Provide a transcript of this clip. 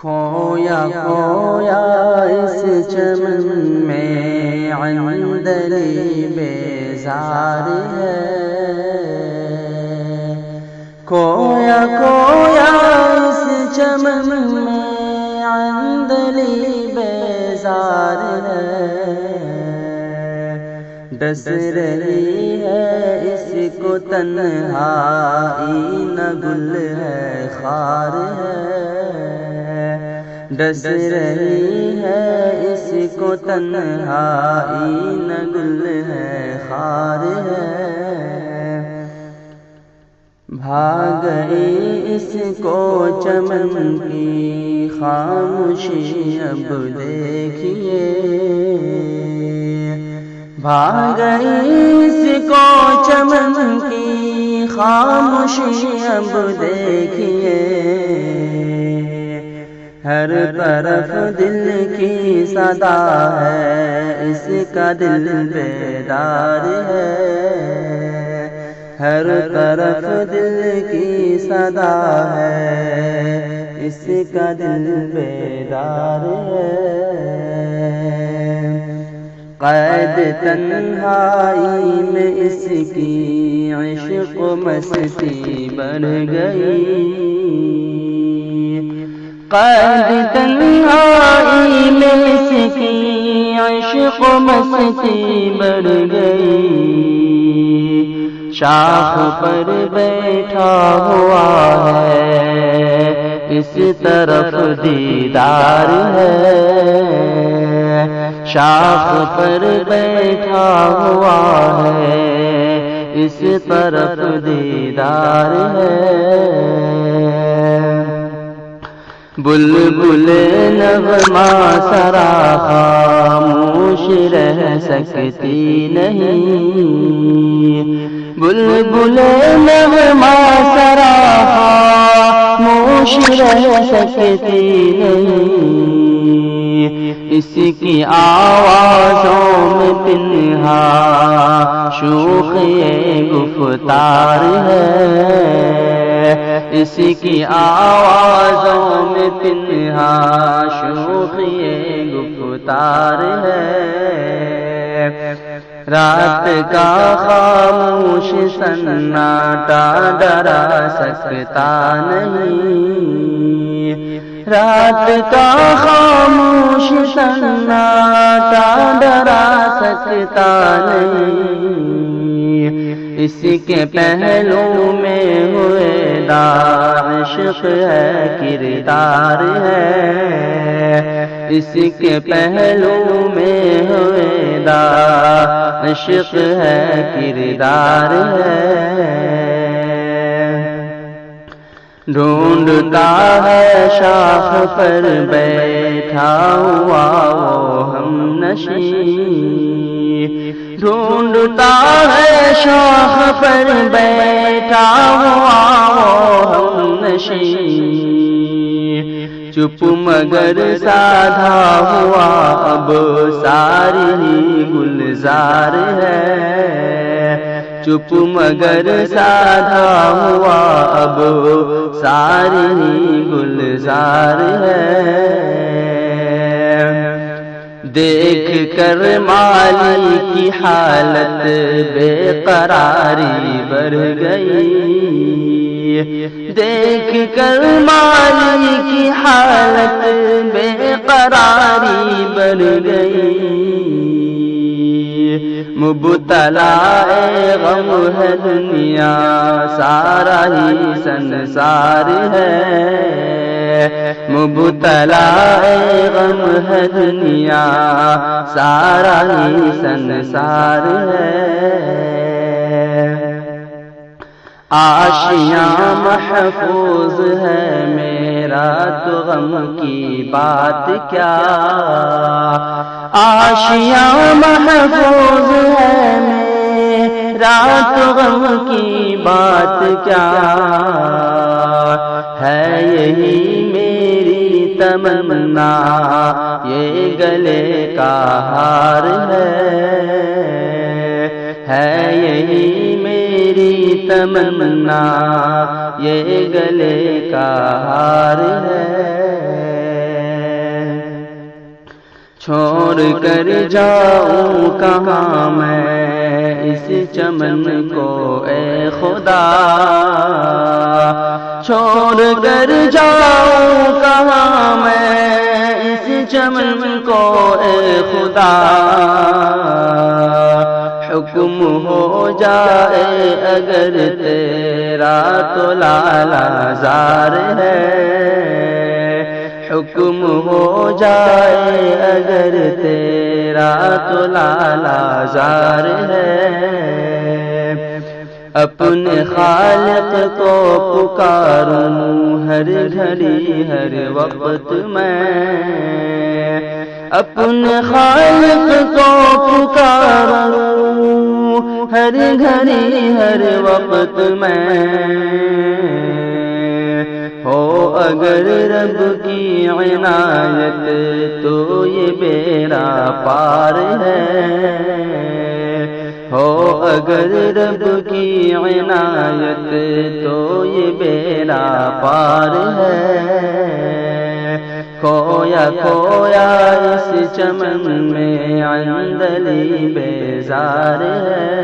کھویا کھویا اس چمن میں عندلی بیزار ہے، کھویا کھویا اس چمن میں عندلی بیزار ہے، ڈس رہی ہے اس کو تنہائی نہ گل ہے خار ہے، ڈس رہی ہے اس کو تنہائی نہ گل ہے خار ہے، بھاگ گئی اس کو چمن کی خاموشی اب دیکھیے، بھاگ گئی اس کو چمن کی خاموشی اب دیکھیے، ہر طرف دل کی صدا ہے اس کا دل بیدار ہے، ہر طرف دل کی صدا ہے اس کا دل بیدار ہے، قید تنہائی میں اس کی عشق و مستی بڑھ گئی، قید تنہائی میں اس کی عشق و مستی بڑھ گئی، شاخ پر بیٹھا ہوا ہے اس طرف دیدار ہے، شاخ پر بیٹھا ہوا ہے اس طرف دیدار ہے، بلبل نغمہ سرا خاموش رہ سکتی نہیں، بلبل نغمہ سرا خاموش رہ سکتی نہیں، اس کی آوازوں میں پنہا شوخ گفتار ہے، اس کی آوازوں میں پنہا شوخ گفتار ہے، رات کا خاموش سناٹا ڈرا سکتا نہیں، رات کا خاموش سناٹا ڈرا سکتا نہیں، اس کے پہلو میں ہوئے عشق ہے کردار ہے، اس کے پہلو میں ہوئے عشق ہے کردار ہے، ڈھونڈتا ہے شاخ پر بیٹھا ہوا وہ ہم نشیں، ڈھونڈتا ہے شاخ پر بیٹھا ہوا وہ ہم نشیں، چپ مگر سادھا ہوا اب ساری گلزار ہے، چپ مگر سادھا ہوا اب ساری گلزار ہے، دیکھ کر مالی کی حالت بے قراری بڑھ گئی، دیکھ کر مالی کی حالت بے قراری بڑھ گئی، مبتلا غم ہے دنیا سارا ہی سنسار ہے، مبتلا غم ہے دنیا سارا ہی سنسار ہے، آشیاں محفوظ ہے میرا تو غم کی بات کیا، آشیاں محفوظ ہے میرا تو غم کی بات کیا، ہے یہی میری تمنا یہ گلے کا ہار ہے یہی میری تمنا یہ گلے کا ہار ہے۔ چھوڑ کر جاؤں کہاں میں اس چمن کو اے خدا، چھوڑ کر جاؤں کہاں میں اس چمن کو اے خدا، حکم ہو جائے اگر تیرا تو لالا زار ہے، حکم ہو جائے اگر تیرا تو لالا زار ہے، اپنے خالق کو پکاروں ہر گھڑی ہر وقت میں، اپنے خالق کو پکاروں ہر گھڑی ہر وقت میں، ہو اگر رب کی عنایت تو یہ بیڑا پار ہے، ہو اگر رب کی عنایت تو یہ بیڑا پار ہے، کھویا کھویا اس چمن میں عندلیب بیزار ہے،